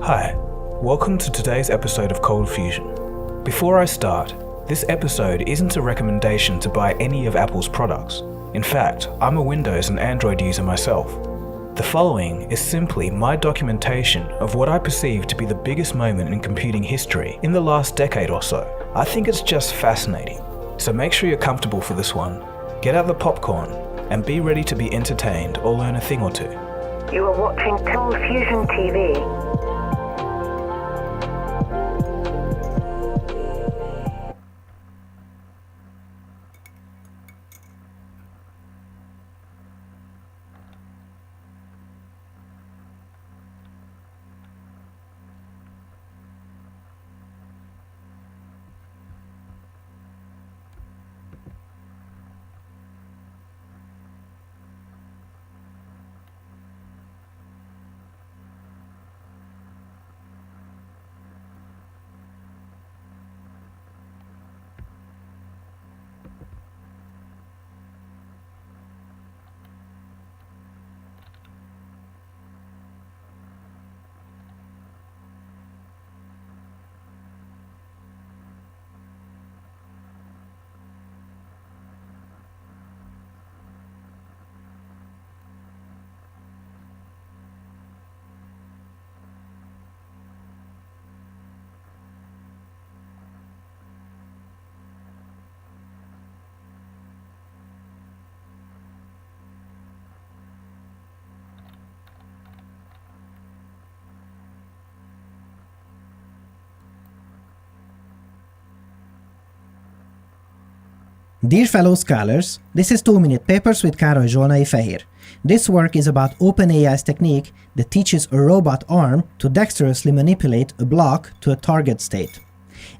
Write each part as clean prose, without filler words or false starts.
Hi, welcome to today's episode of Cold Fusion. Before I start, this episode isn't a recommendation to buy any of Apple's products. In fact, I'm a Windows and Android user myself. The following is simply my documentation of what I perceive to be the biggest moment in computing history in the last decade or so. I think it's just fascinating. So make sure you're comfortable for this one, get out the popcorn, and be ready to be entertained or learn a thing or two. You are watching Cold Fusion TV. Dear fellow scholars, this is 2-Minute Papers with Károly Zsolnai Fehér. This work is about OpenAI's technique that teaches a robot arm to dexterously manipulate a block to a target state.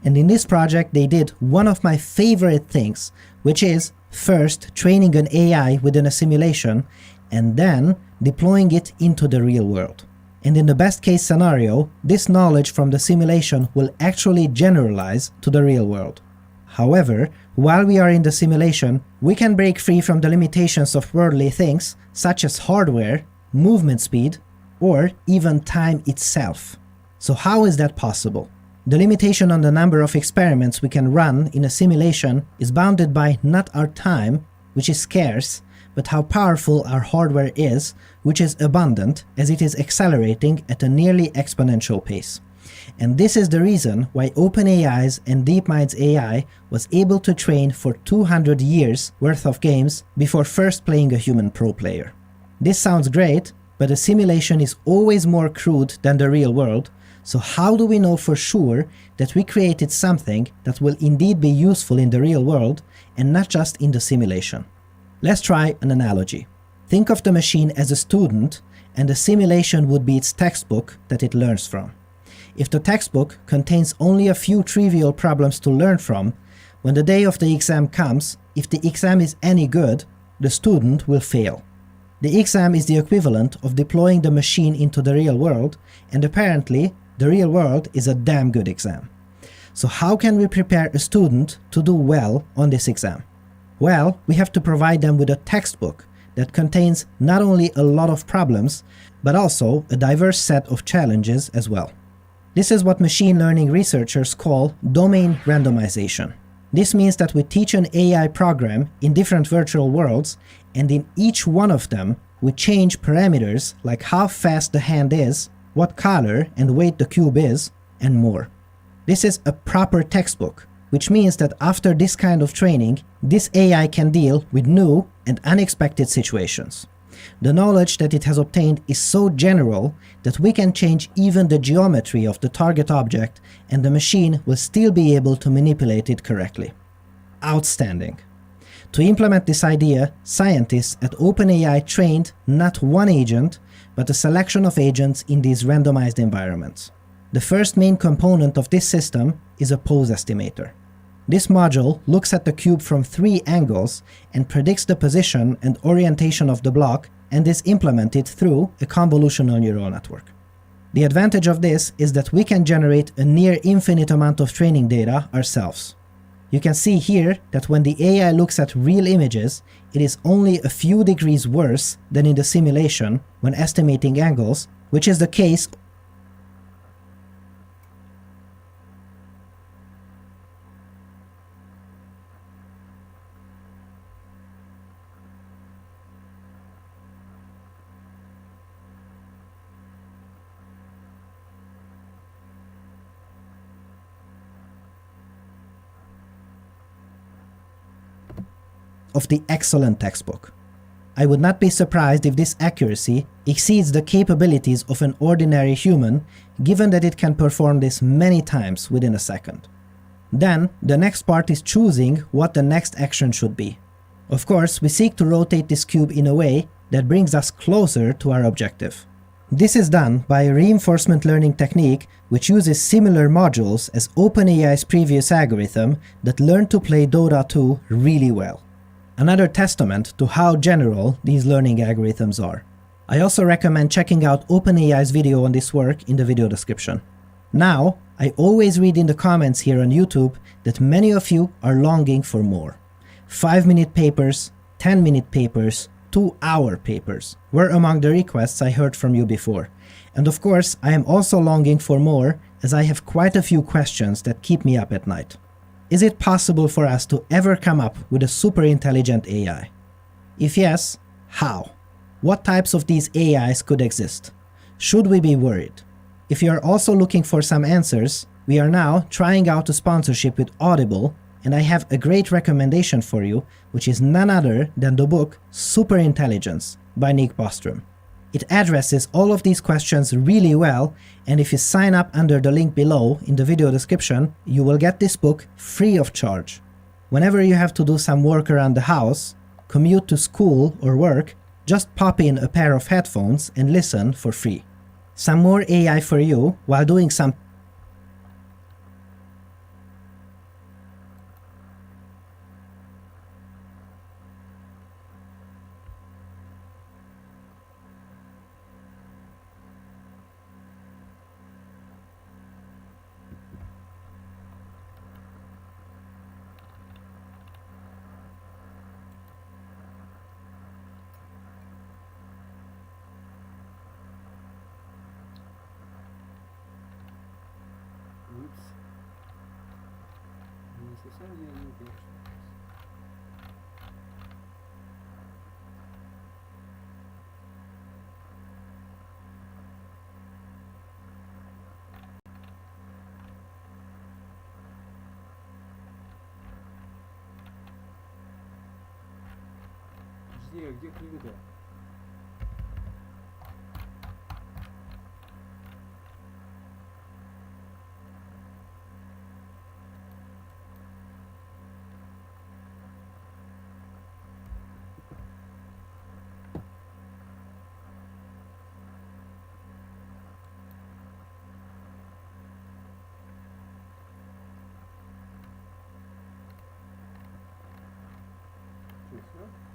And in this project they did one of my favorite things, which is first training an AI within a simulation and then deploying it into the real world. And in the best case scenario, this knowledge from the simulation will actually generalize to the real world. However, while we are in the simulation, we can break free from the limitations of worldly things such as hardware, movement speed, or even time itself. So how is that possible? The limitation on the number of experiments we can run in a simulation is bounded by not our time, which is scarce, but how powerful our hardware is, which is abundant as it is accelerating at a nearly exponential pace. And this is the reason why OpenAI's and DeepMind's AI was able to train for 200 years worth of games before first playing a human pro player. This sounds great, but a simulation is always more crude than the real world, so how do we know for sure that we created something that will indeed be useful in the real world and not just in the simulation? Let's try an analogy. Think of the machine as a student, and the simulation would be its textbook that it learns from. If the textbook contains only a few trivial problems to learn from, when the day of the exam comes, if the exam is any good, the student will fail. The exam is the equivalent of deploying the machine into the real world, and apparently, the real world is a damn good exam. So how can we prepare a student to do well on this exam? Well, we have to provide them with a textbook that contains not only a lot of problems, but also a diverse set of challenges as well. This is what machine learning researchers call domain randomization. This means that we teach an AI program in different virtual worlds, and in each one of them, we change parameters like how fast the hand is, what color and weight the cube is, and more. This is a proper textbook, which means that after this kind of training, this AI can deal with new and unexpected situations. The knowledge that it has obtained is so general that we can change even the geometry of the target object and the machine will still be able to manipulate it correctly. Outstanding! To implement this idea, scientists at OpenAI trained not one agent, but a selection of agents in these randomized environments. The first main component of this system is a pose estimator. This module looks at the cube from 3 angles and predicts the position and orientation of the block and is implemented through a convolutional neural network. The advantage of this is that we can generate a near infinite amount of training data ourselves. You can see here that when the AI looks at real images, it is only a few degrees worse than in the simulation when estimating angles, which is the case of the excellent textbook. I would not be surprised if this accuracy exceeds the capabilities of an ordinary human, given that it can perform this many times within a second. Then, the next part is choosing what the next action should be. Of course, we seek to rotate this cube in a way that brings us closer to our objective. This is done by a reinforcement learning technique which uses similar modules as OpenAI's previous algorithm that learned to play Dota 2 really well. Another testament to how general these learning algorithms are. I also recommend checking out OpenAI's video on this work in the video description. Now, I always read in the comments here on YouTube that many of you are longing for more. 5-minute papers, 10-minute papers, 2-hour papers were among the requests I heard from you before. And of course, I am also longing for more, as I have quite a few questions that keep me up at night. Is it possible for us to ever come up with a super intelligent AI? If yes, how? What types of these AIs could exist? Should we be worried? If you are also looking for some answers, we are now trying out a sponsorship with Audible, and I have a great recommendation for you, which is none other than the book Super Intelligence by Nick Bostrom. It addresses all of these questions really well, and if you sign up under the link below in the video description, you will get this book free of charge. Whenever you have to do some work around the house, commute to school or work, just pop in a pair of headphones and listen for free. Some more AI for you while doing some Где книга-то? Что, всё?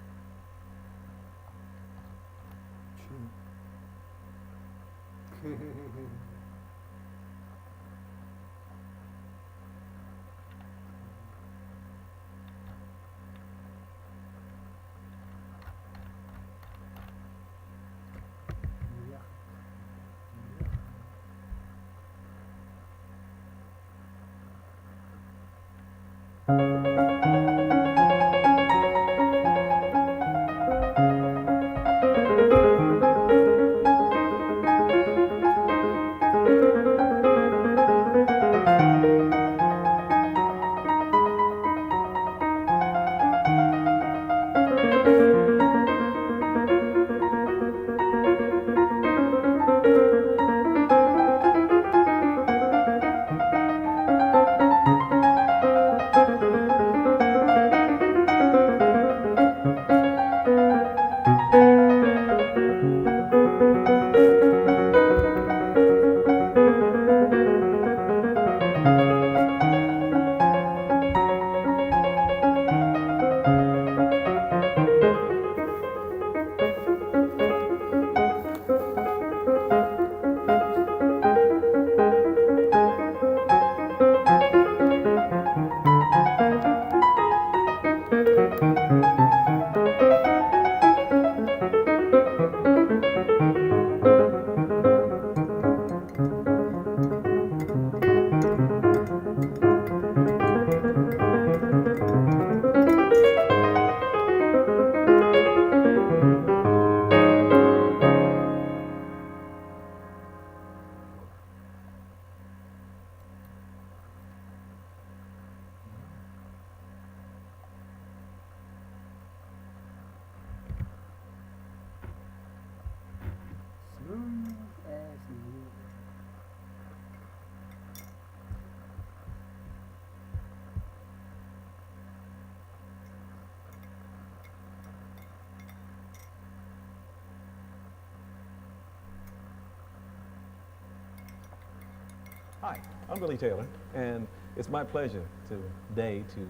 Hi, I'm Billy Taylor, and it's my pleasure today to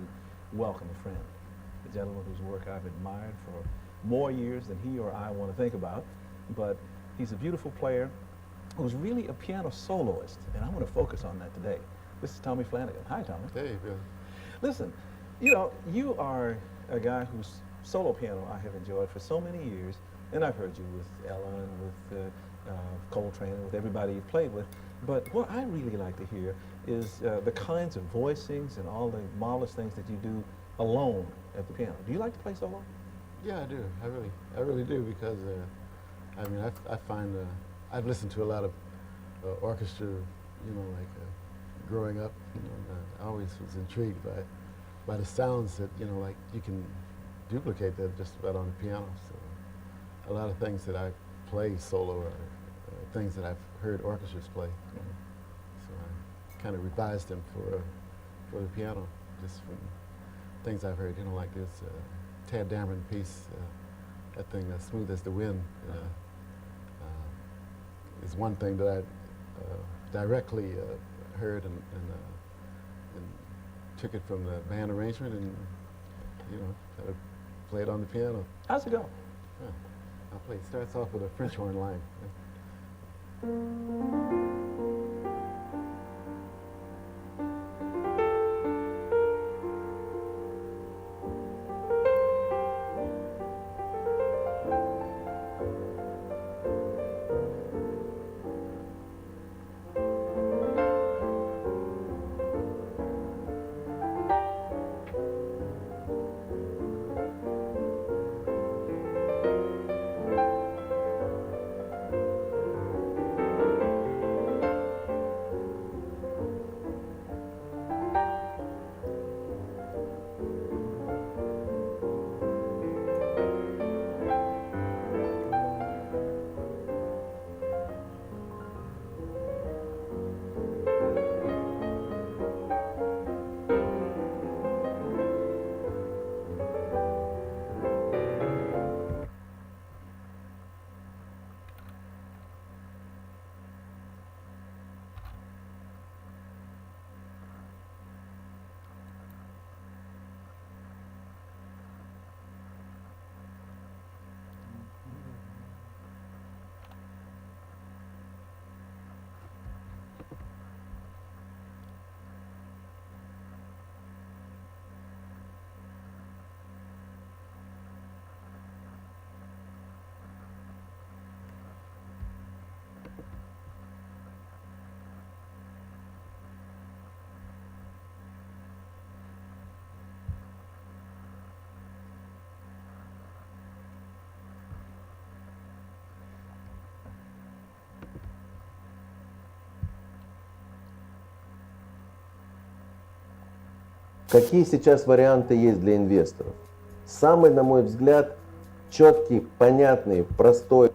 welcome a friend, a gentleman whose work I've admired for more years than he or I want to think about, but he's a beautiful player who's really a piano soloist, and I want to focus on that today. This is Tommy Flanagan. Hi, Tommy. Hey, Bill. Listen, you know, you are a guy whose solo piano I have enjoyed for so many years, and I've heard you with Ella and with Coltrane and with everybody you've played with. But what I really like to hear is the kinds of voicings and all the marvelous things that you do alone at the piano. Do you like to play solo? Yeah, I do. I really do, because I mean, I find I've listened to a lot of orchestra, you know, like growing up. You know, and I always was intrigued by the sounds that, you know, like you can duplicate that just about on the piano. So a lot of things that I play solo are things that I've heard orchestras play. So I kind of revised them for the piano, just from things I've heard. You know, like this Tad Dameron piece, that thing, Smooth as the Wind, is one thing that I directly heard and took it from the band arrangement and, you know, kind of play it on the piano. How's it go? Yeah. I'll play. It starts off with a French horn line. Какие сейчас варианты есть для инвесторов? Самый, на мой взгляд, четкий, понятный, простой.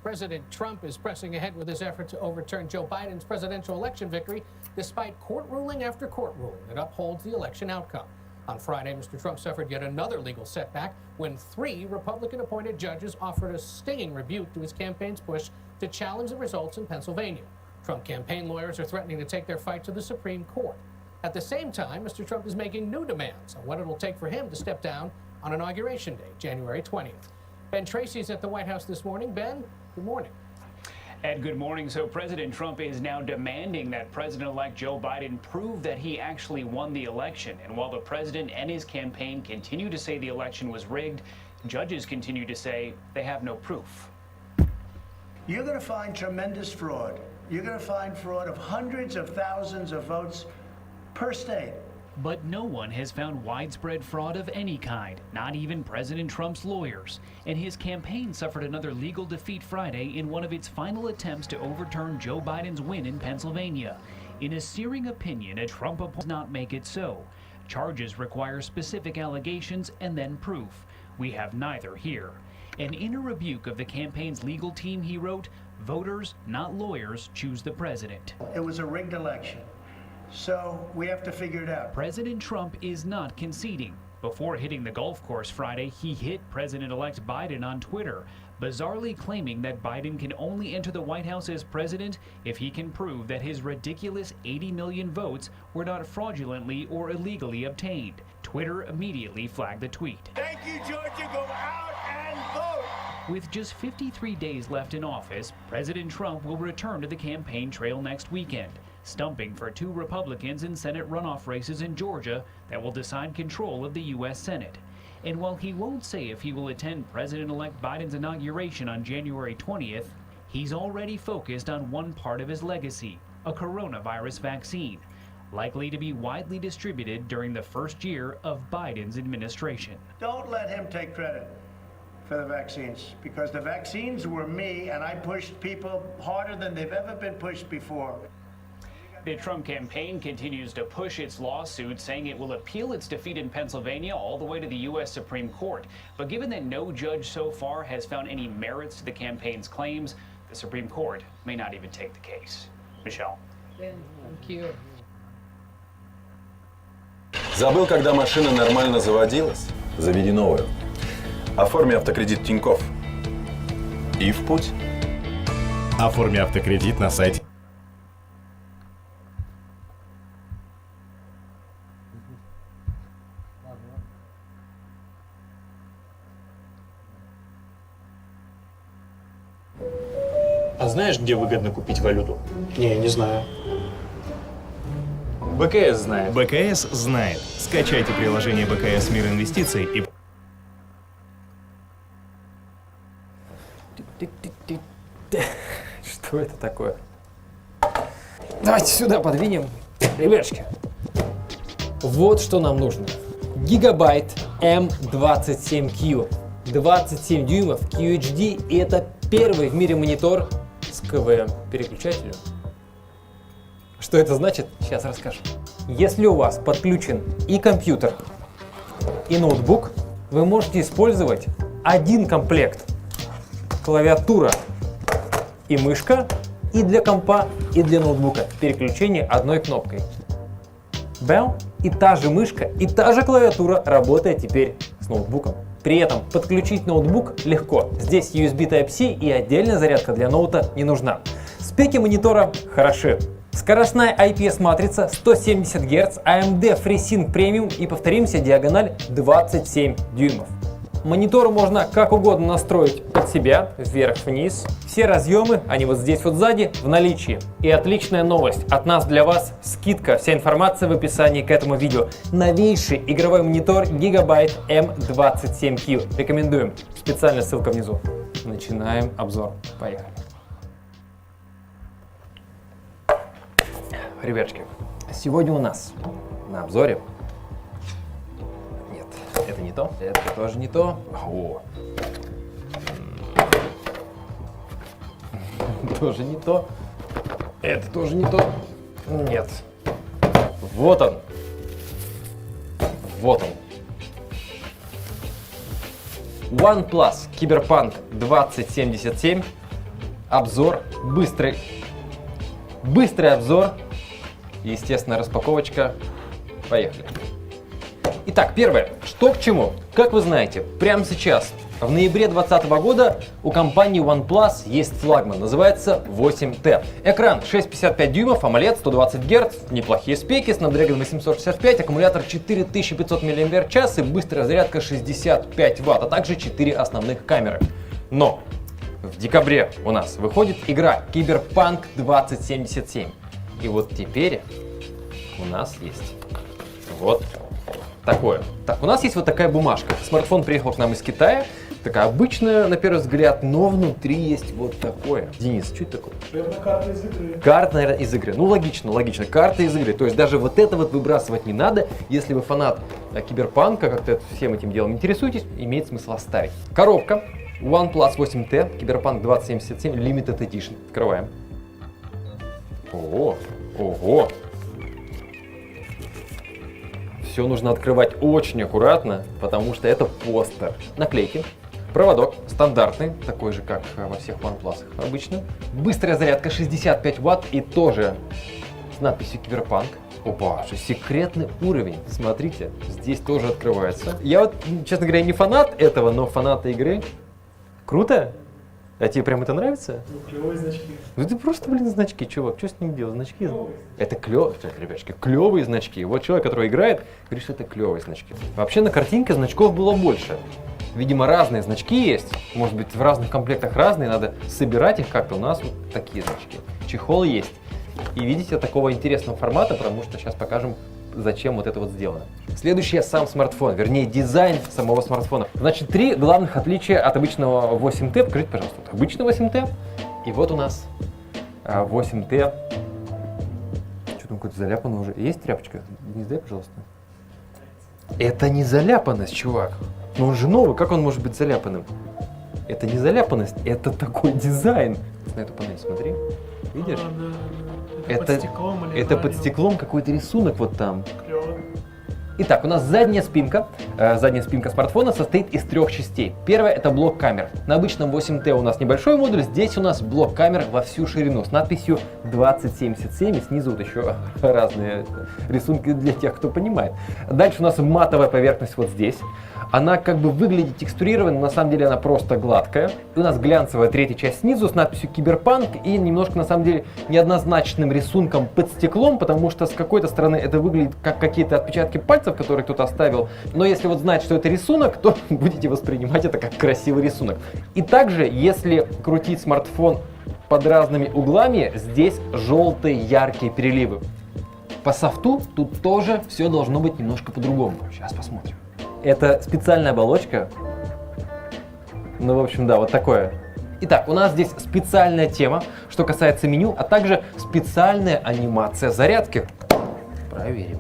President Trump is pressing ahead with his effort to overturn Joe Biden's presidential election victory, despite court ruling after court ruling that upholds the election outcome. On Friday, Mr. Trump suffered yet another legal setback when 3 Republican-appointed judges offered a stinging rebuke to his campaign's push to challenge the results in Pennsylvania. Trump campaign lawyers are threatening to take their fight to the Supreme Court. At the same time, Mr. Trump is making new demands on what it will take for him to step down on Inauguration Day, January 20th. Ben Tracy's at the White House this morning. Ben, good morning. Ed, good morning. So President Trump is now demanding that President-elect Joe Biden prove that he actually won the election. And while the president and his campaign continue to say the election was rigged, judges continue to say they have no proof. You're going to find tremendous fraud. You're going to find fraud of hundreds of thousands of votes per state. But no one has found widespread fraud of any kind, not even President Trump's lawyers. And his campaign suffered another legal defeat Friday in one of its final attempts to overturn Joe Biden's win in Pennsylvania. In a searing opinion, a Trump opponent does not make it so. Charges require specific allegations and then proof. We have neither here. And in a rebuke of the campaign's legal team, he wrote, "Voters, not lawyers, choose the president." It was a rigged election. So we have to figure it out. President Trump is not conceding. Before hitting the golf course Friday, he hit President-elect Biden on Twitter. bizarrely claiming that Biden can only enter the White House as president if he can prove that his ridiculous 80 million votes were not fraudulently or illegally obtained. Twitter immediately flagged the tweet. Thank you, Georgia. Go out and vote. With just 53 days left in office, President Trump will return to the campaign trail next weekend, stumping for 2 Republicans in Senate runoff races in Georgia that will decide control of the U.S. Senate. And while he won't say if he will attend President-elect Biden's inauguration on January 20th, he's already focused on one part of his legacy, a coronavirus vaccine, likely to be widely distributed during the first year of Biden's administration. Don't let him take credit for the vaccines, because the vaccines were me, and I pushed people harder than they've ever been pushed before. The Trump campaign continues to push its lawsuit, saying it will appeal its defeat in Pennsylvania all the way to the U.S. Supreme Court. But given that no judge so far has found any merits to the campaign's claims, the Supreme Court may not even take the case. Michelle. Thank you. Забыл, когда машина нормально заводилась? Заведи новую. Оформи автокредит Тинькофф. И в путь. Оформи автокредит на сайте. А знаешь, где выгодно купить валюту? Не знаю. БКС знает. БКС знает. Скачайте приложение БКС Мир инвестиций и... Что это такое? Давайте сюда подвинем. Ребятушки, вот что нам нужно. Гигабайт M27Q. 27 дюймов QHD, и это первый в мире монитор с КВМ-переключателем. Что это значит? Сейчас расскажу. Если у вас подключен и компьютер, и ноутбук, вы можете использовать один комплект. Клавиатура и мышка, и для компа, и для ноутбука. Переключение одной кнопкой. Бэм, и та же мышка, и та же клавиатура работает теперь с ноутбуком. При этом подключить ноутбук легко. Здесь USB Type-C и отдельная зарядка для ноута не нужна. Спеки монитора хороши. Скоростная IPS-матрица 170 Гц, AMD FreeSync Premium и, повторимся, диагональ 27 дюймов. Монитор можно как угодно настроить под себя, вверх-вниз. Все разъемы, они вот здесь вот сзади, в наличии. И отличная новость от нас для вас, скидка, вся информация в описании к этому видео. Новейший игровой монитор Gigabyte M27Q. Рекомендуем. Специальная ссылка внизу. Начинаем обзор. Поехали. Ребятушки, сегодня у нас на обзоре... Нет, это не то, это тоже не то. О. Тоже не то. Это тоже не то. Нет. Вот он. Вот он. OnePlus Cyberpunk 2077. Обзор. Быстрый обзор. Естественно, распаковочка. Поехали. Итак, первое. Что к чему? Как вы знаете, прямо сейчас, в ноябре 2020 года, у компании OnePlus есть флагман. Называется 8T. Экран 6,55 дюймов, AMOLED 120 Гц, неплохие спеки, Snapdragon 865, аккумулятор 4500 мАч и быстрая зарядка 65 Вт, а также 4 основных камеры. Но в декабре у нас выходит игра Cyberpunk 2077. И вот теперь у нас есть вот такое. Так, у нас есть вот такая бумажка. Смартфон приехал к нам из Китая. Такая обычная, на первый взгляд, но внутри есть вот такое. Денис, что это такое? Наверное, карта из игры. Карта, наверное, из игры. Ну, логично. Карта из игры. То есть даже вот это вот выбрасывать не надо. Если вы фанат Киберпанка, как-то всем этим делом интересуетесь, имеет смысл оставить. Коробка. OnePlus 8T, Cyberpunk 2077, Limited Edition. Открываем. Ого! Все нужно открывать очень аккуратно, потому что это постер. Наклейки. Проводок стандартный, такой же, как во всех OnePlus обычно. Быстрая зарядка 65 Вт и тоже с надписью Cyberpunk. Опа, секретный уровень. Смотрите, здесь тоже открывается. Я вот, честно говоря, не фанат этого, но фанат игры. Круто? А тебе прям это нравится? Ну, клевые значки. Ну это просто, блин, значки, чувак. Что с ним делать? Значки? Это клевые, ребятушки, клевые значки. Вот человек, который играет, говорит, что это клевые значки. Вообще на картинке значков было больше. Видимо, разные значки есть. Может быть, в разных комплектах разные. Надо собирать их как-то. У нас вот такие значки. Чехол есть. И видите, такого интересного формата, потому что сейчас покажем, зачем вот это вот сделано. Следующее — сам смартфон, вернее дизайн самого смартфона. Значит, 3 главных отличия от обычного 8T. Покажите, пожалуйста, вот обычный 8T. И вот у нас 8T. Что там какой-то заляпанный уже? Есть тряпочка? Не сдай, пожалуйста. Это не заляпанность, чувак. Но он же новый, как он может быть заляпанным? Это не заляпанность, это такой дизайн. На эту панель смотри. Видишь? Это под стеклом, это под стеклом какой-то рисунок вот там. Клево. Итак, у нас задняя спинка. Задняя спинка смартфона состоит из 3 частей. Первая — это блок камер. На обычном 8T у нас небольшой модуль, здесь у нас блок камер во всю ширину с надписью 2077, и снизу вот еще разные рисунки для тех, кто понимает. Дальше у нас матовая поверхность вот здесь. Она как бы выглядит текстурированной, но на самом деле она просто гладкая. И у нас глянцевая 3-я часть снизу с надписью Киберпанк и немножко на самом деле неоднозначным рисунком под стеклом, потому что с какой-то стороны это выглядит как какие-то отпечатки пальцев, которые кто-то оставил. Но если вот знать, что это рисунок, то будете воспринимать это как красивый рисунок. И также, если крутить смартфон под разными углами, здесь желтые яркие переливы. По софту тут тоже все должно быть немножко по-другому. Сейчас посмотрим. Это специальная оболочка. Ну, в общем, да, вот такое. Итак, у нас здесь специальная тема, что касается меню, а также специальная анимация зарядки. Проверим.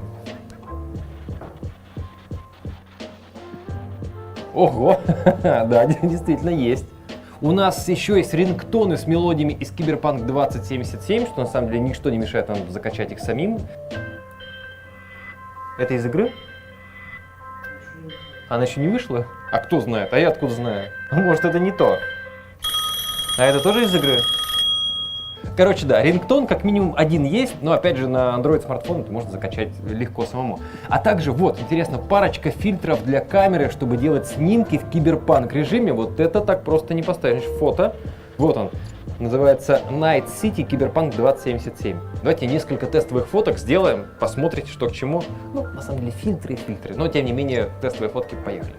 Ого, да, действительно есть. У нас еще есть рингтоны с мелодиями из Cyberpunk 2077, что на самом деле ничто не мешает нам закачать их самим. Это из игры? Она еще не вышла? А кто знает? А я откуда знаю? Может, это не то? А это тоже из игры? Короче, да, рингтон как минимум один есть, но опять же на Android смартфон это можно закачать легко самому. А также вот, интересно, парочка фильтров для камеры, чтобы делать снимки в киберпанк режиме. Вот это так просто не поставишь. Фото. Вот он. Называется Night City Cyberpunk 2077. Давайте несколько тестовых фоток сделаем, посмотрите, что к чему. Ну, на самом деле фильтры и фильтры, но тем не менее тестовые фотки, поехали.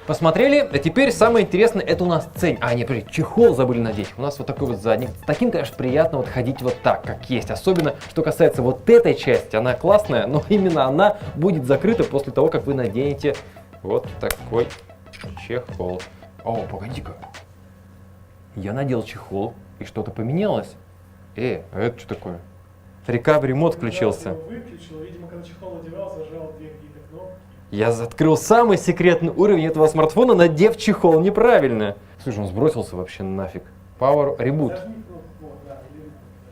Посмотрели, а теперь самое интересное, это у нас цень. А, нет, подожди, чехол забыли надеть. У нас вот такой вот задник. С таким, конечно, приятно вот ходить вот так, как есть. Особенно, что касается вот этой части, она классная, но именно она будет закрыта после того, как вы наденете вот такой чехол. О, погоди-ка. Я надел чехол, и что-то поменялось. А это что такое? Recovery мод включился. Я выключил, видимо, когда чехол одевал, зажал 2 какие-то кнопки. Я открыл самый секретный уровень этого смартфона, надев чехол неправильно. Слушай, он сбросился вообще нафиг. Power Reboot.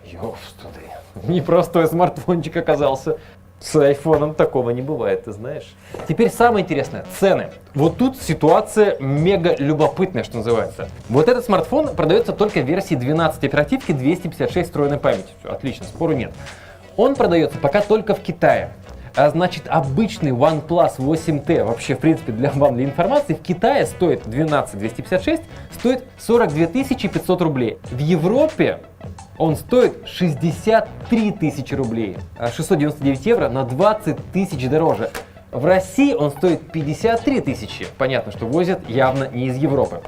Ёпстуды. Непростой смартфончик оказался. С айфоном такого не бывает, ты знаешь. Теперь самое интересное, цены. Вот тут ситуация мега любопытная, что называется. Вот этот смартфон продается только в версии 12 оперативки, 256 встроенной памяти. Все, отлично, спору нет. Он продается пока только в Китае. А значит, обычный OnePlus 8T, вообще, в принципе, для вам, для информации, в Китае стоит 12256, стоит 42 500 рублей. В Европе он стоит 63 тысячи рублей, 699 евро, на 20 тысяч дороже. В России он стоит 53 тысячи. Понятно, что возят явно не из Европы.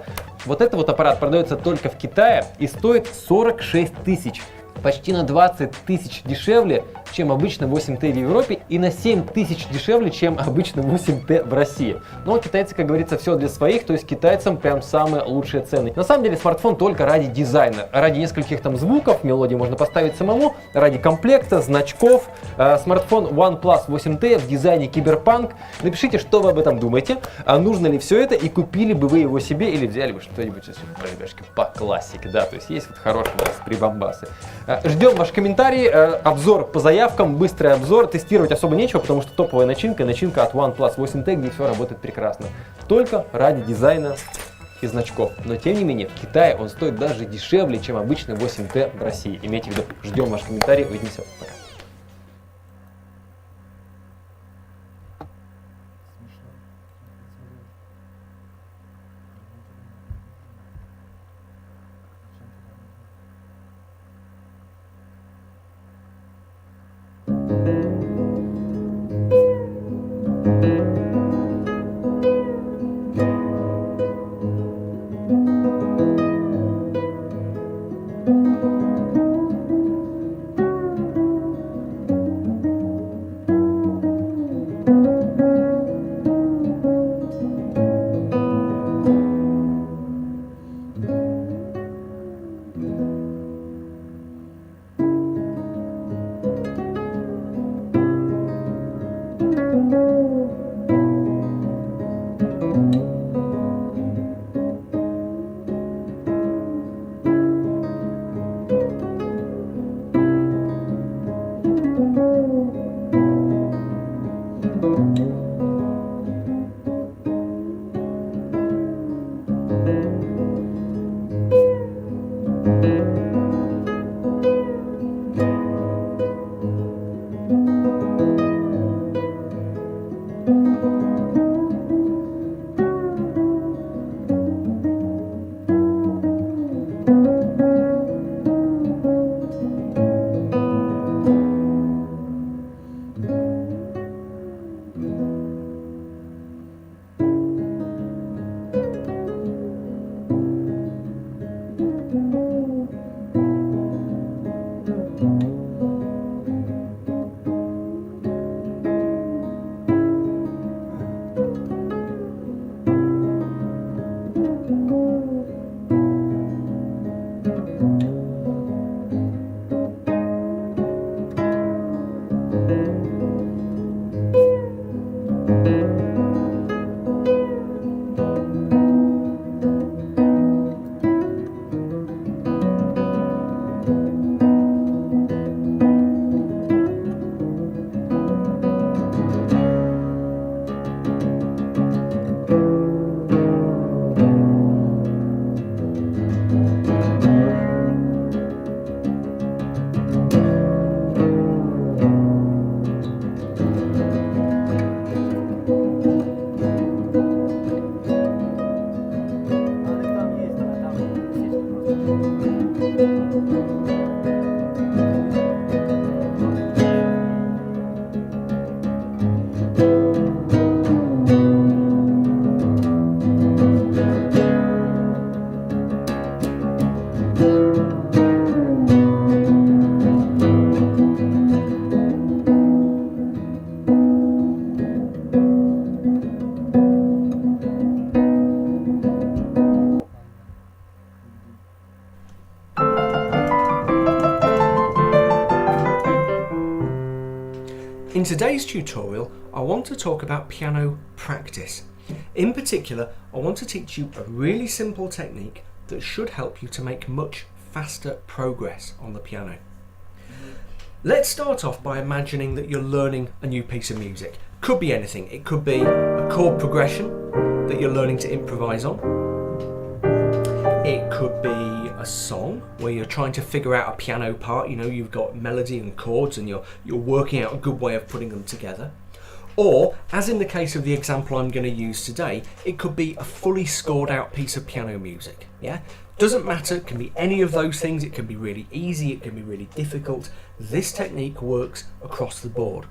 Вот этот вот аппарат продается только в Китае и стоит 46 тысяч. Почти на 20 тысяч дешевле, чем обычно 8T в Европе, и на 7 тысяч дешевле, чем обычно 8T в России. Но китайцы, как говорится, все для своих, то есть китайцам прям самые лучшие цены. На самом деле смартфон только ради дизайна, ради нескольких там звуков, мелодии можно поставить самому, ради комплекта, значков. Смартфон OnePlus 8T в дизайне Cyberpunk. Напишите, что вы об этом думаете, а нужно ли все это, и купили бы вы его себе, или взяли бы что-нибудь, ребятушки, по классике, да, то есть есть вот хорошие прибамбасы. Ждем ваши комментарии, обзор по заявкам, быстрый обзор, тестировать особо нечего, потому что топовая начинка от OnePlus 8T, где все работает прекрасно. Только ради дизайна и значков. Но тем не менее, в Китае он стоит даже дешевле, чем обычный 8T в России. Имейте в виду. Ждем ваш комментарий. Увидимся. Пока. In today's tutorial, I want to talk about piano practice. In particular, I want to teach you a really simple technique that should help you to make much faster progress on the piano. Let's start off by imagining that you're learning a new piece of music. Could be anything. It could be a chord progression that you're learning to improvise on. It could be a song where you're trying to figure out a piano part. You know, you've got melody and chords and you're working out a good way of putting them together. Or, as in the case of the example I'm going to use today, it could be a fully scored out piece of piano music. Yeah? Doesn't matter, it can be any of those things. It can be really easy, it can be really difficult. This technique works across the board.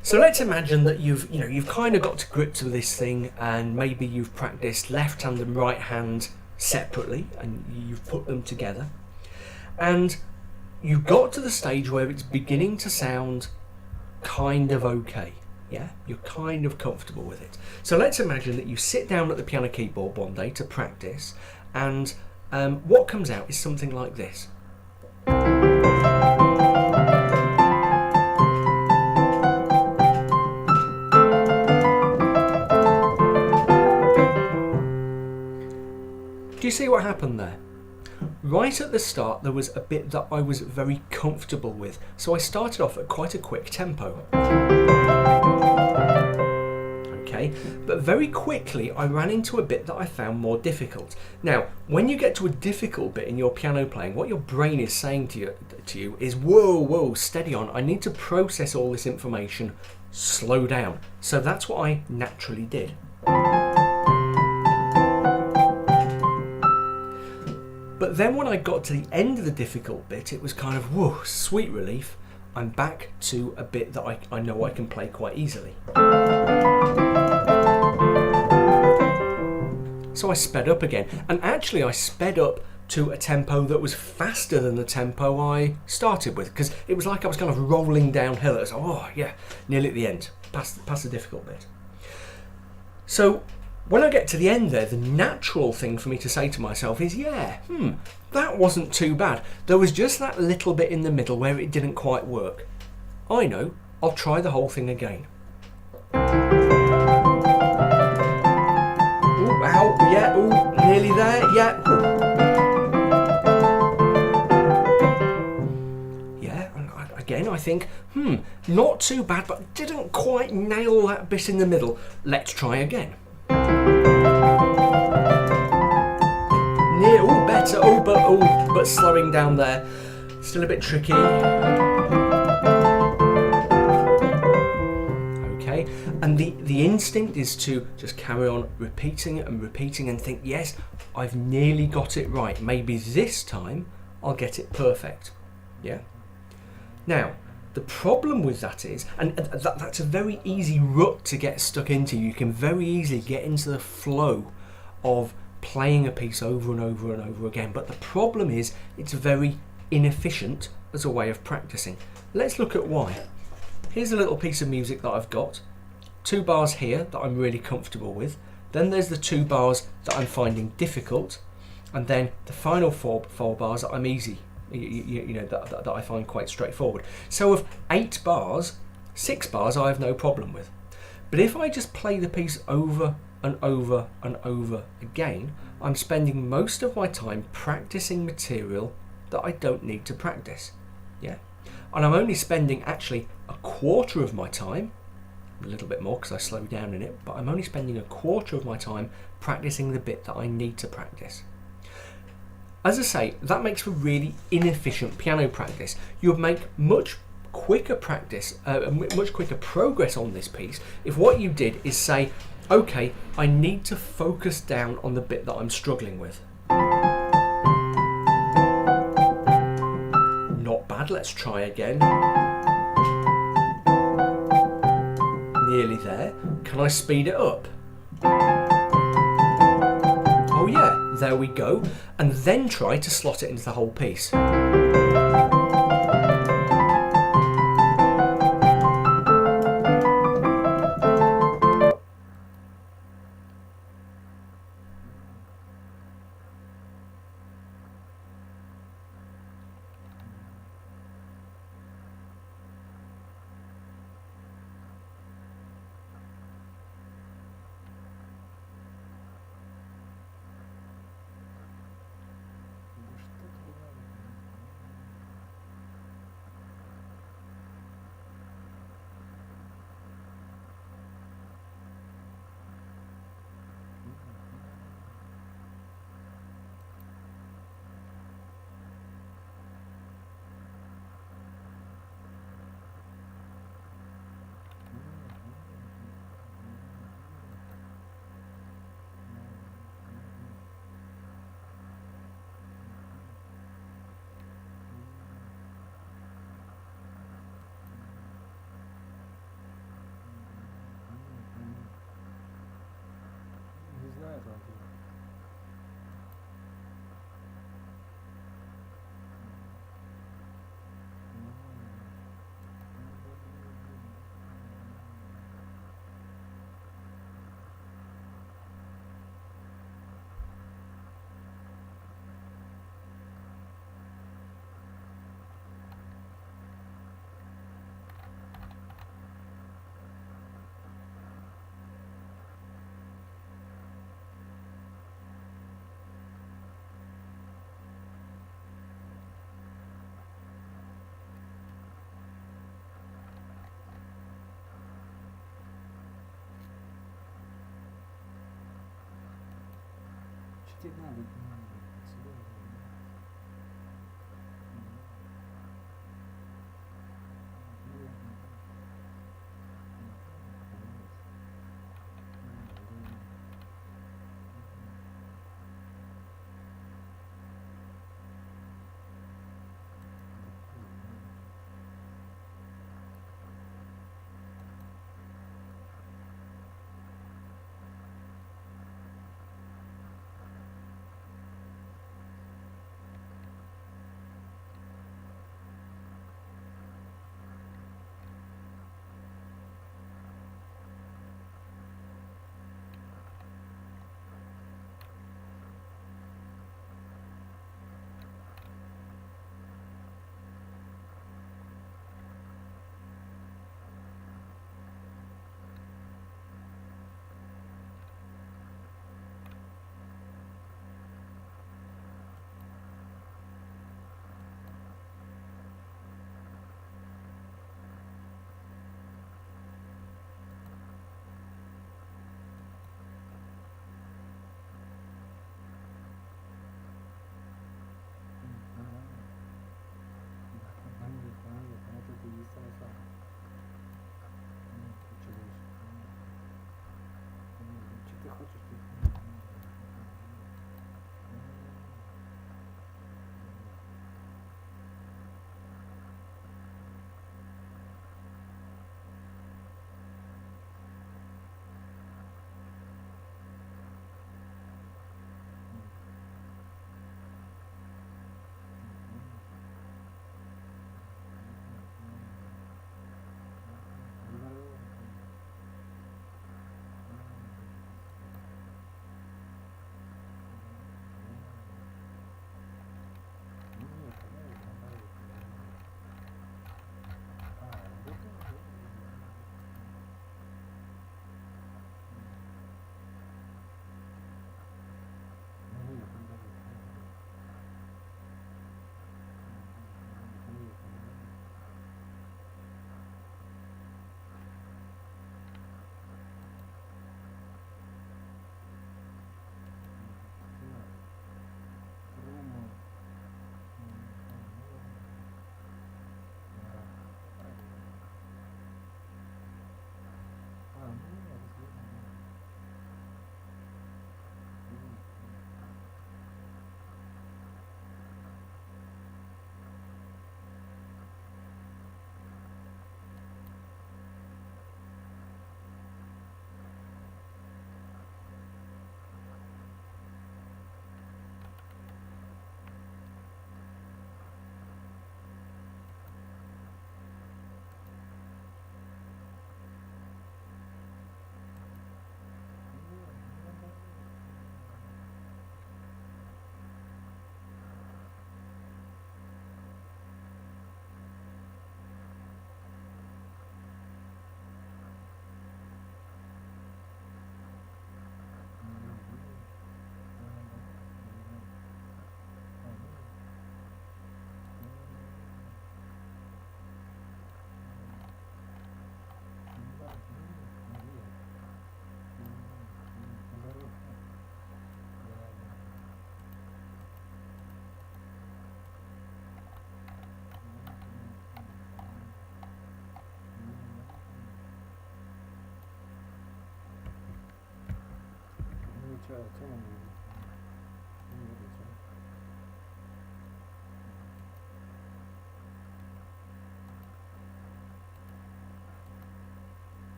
So let's imagine that you've kind of got to grips with this thing, and maybe you've practiced left hand and right hand separately and you've put them together, and you've got to the stage where it's beginning to sound kind of okay. Yeah, you're kind of comfortable with it. So let's imagine that you sit down at the piano keyboard one day to practice, and what comes out is something like this. Do you see what happened there? Right at the start there was a bit that I was very comfortable with, so I started off at quite a quick tempo. Okay, okay, but very quickly I ran into a bit that I found more difficult. Now, when you get to a difficult bit in your piano playing, what your brain is saying to you is, whoa, steady on, I need to process all this information, slow down. So that's what I naturally did. But then when I got to the end of the difficult bit, it was kind of, whoa, sweet relief. I'm back to a bit that I know I can play quite easily. So I sped up again, and actually I sped up to a tempo that was faster than the tempo I started with, because it was like I was kind of rolling downhill. It was, oh yeah, nearly at the end, past the difficult bit. So when I get to the end there, the natural thing for me to say to myself is, yeah, that wasn't too bad. There was just that little bit in the middle where it didn't quite work. I know, I'll try the whole thing again. Ooh, ow, yeah, ooh, nearly there, yeah. Ooh. Yeah, and again I think, not too bad, but didn't quite nail that bit in the middle. Let's try again. Near, oh, better, but slowing down there. Still a bit tricky. Okay, and the instinct is to just carry on repeating and repeating and think, yes, I've nearly got it right. Maybe this time I'll get it perfect. Yeah. Now, the problem with that is, and that's a very easy rut to get stuck into. You can very easily get into the flow of playing a piece over and over and over again, but the problem is it's very inefficient as a way of practicing. Let's look at why. Here's a little piece of music that I've got, 2 bars here that I'm really comfortable with, then there's the 2 bars that I'm finding difficult, and then the final four bars that I'm easy, you know, that I find quite straightforward. So of 8 bars, 6 bars I have no problem with. But if I just play the piece over and over and over again, I'm spending most of my time practicing material that I don't need to practice. Yeah, and I'm only spending actually a quarter of my time, a little bit more because I slow down in it, but I'm only spending a quarter of my time practicing the bit that I need to practice. As I say, that makes for really inefficient piano practice. You'll make much quicker progress on this piece if what you did is say, okay, I need to focus down on the bit that I'm struggling with. Not bad, let's try again. Nearly there. Can I speed it up? Oh yeah, there we go. And then try to slot it into the whole piece.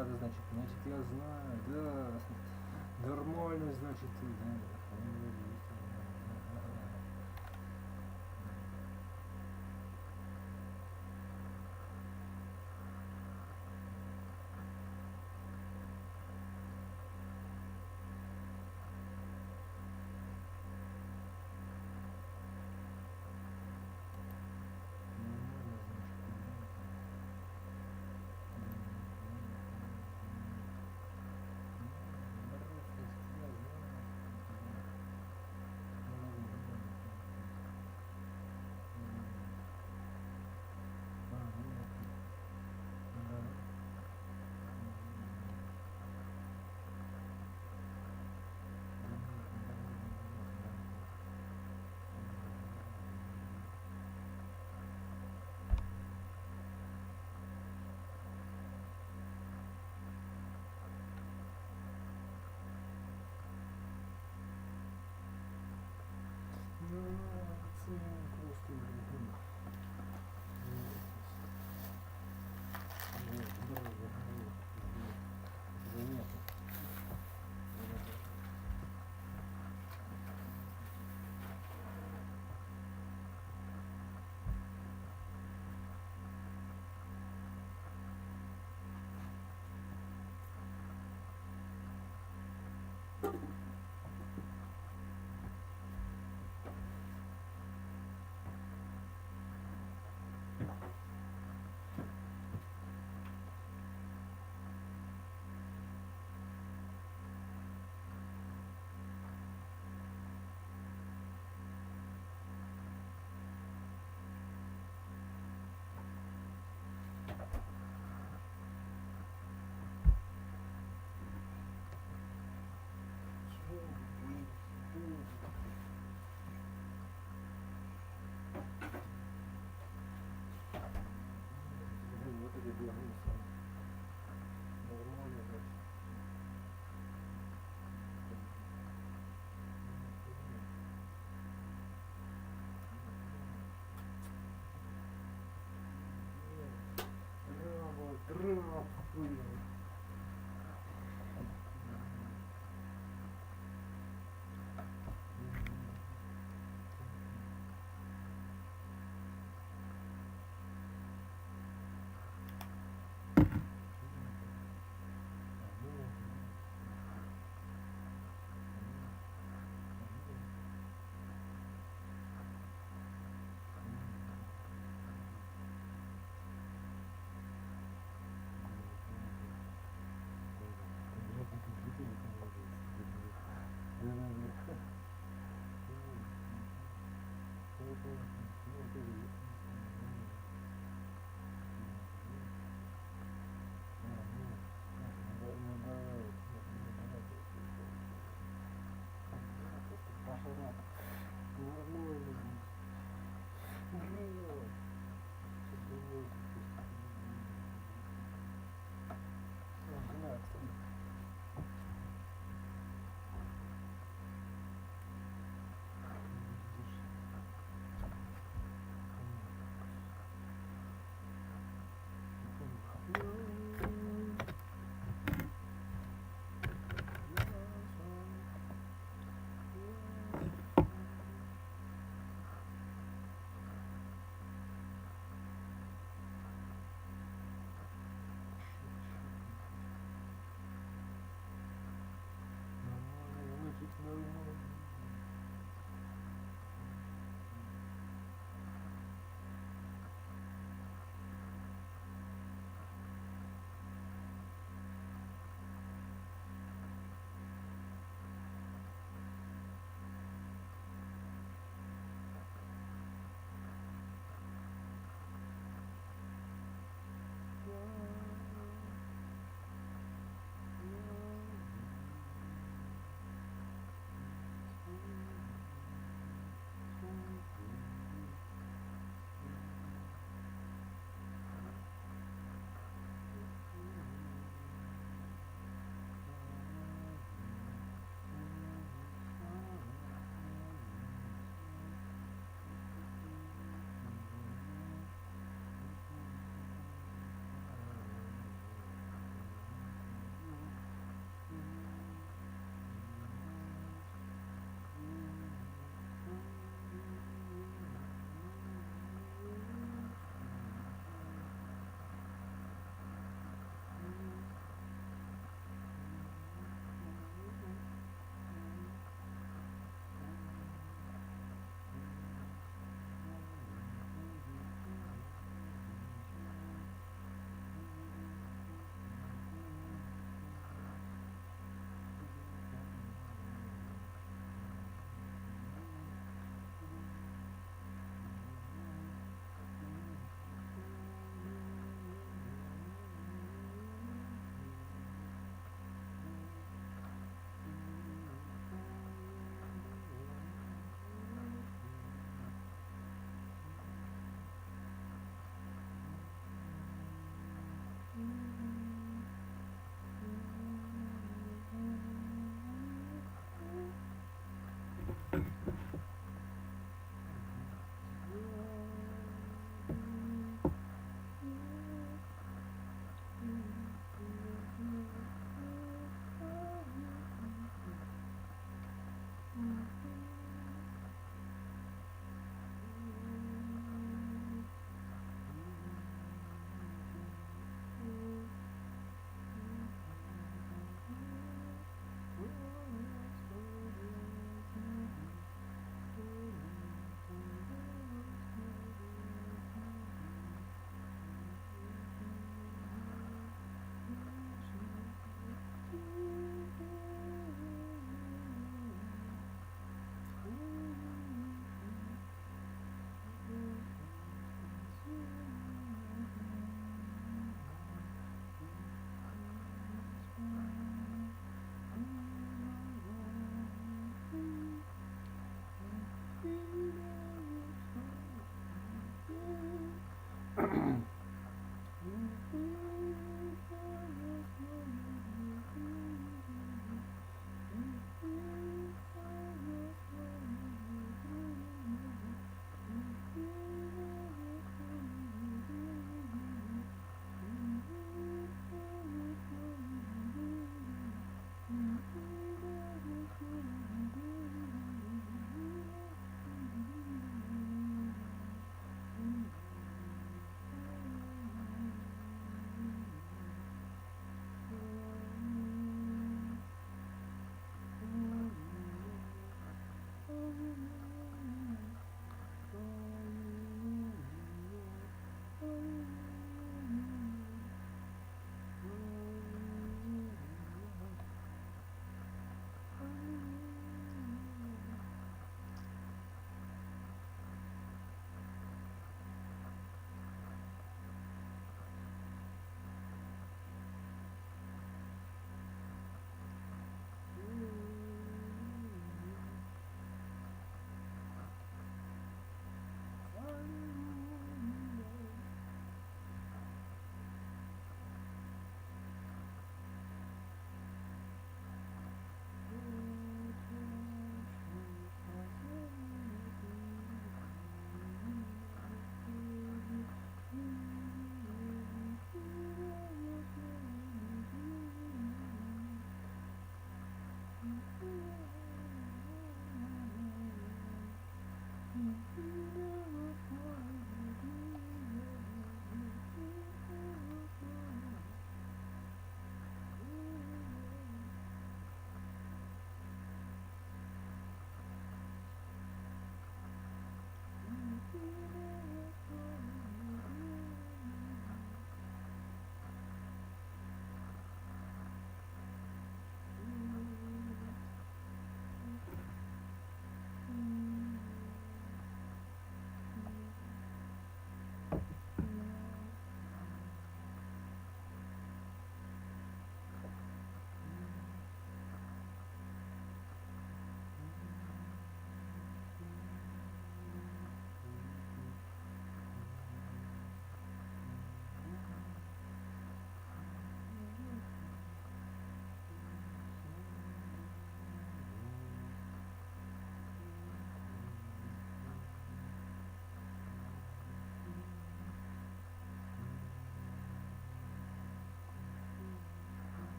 надо, значит, я знаю, да, нормально, значит, да.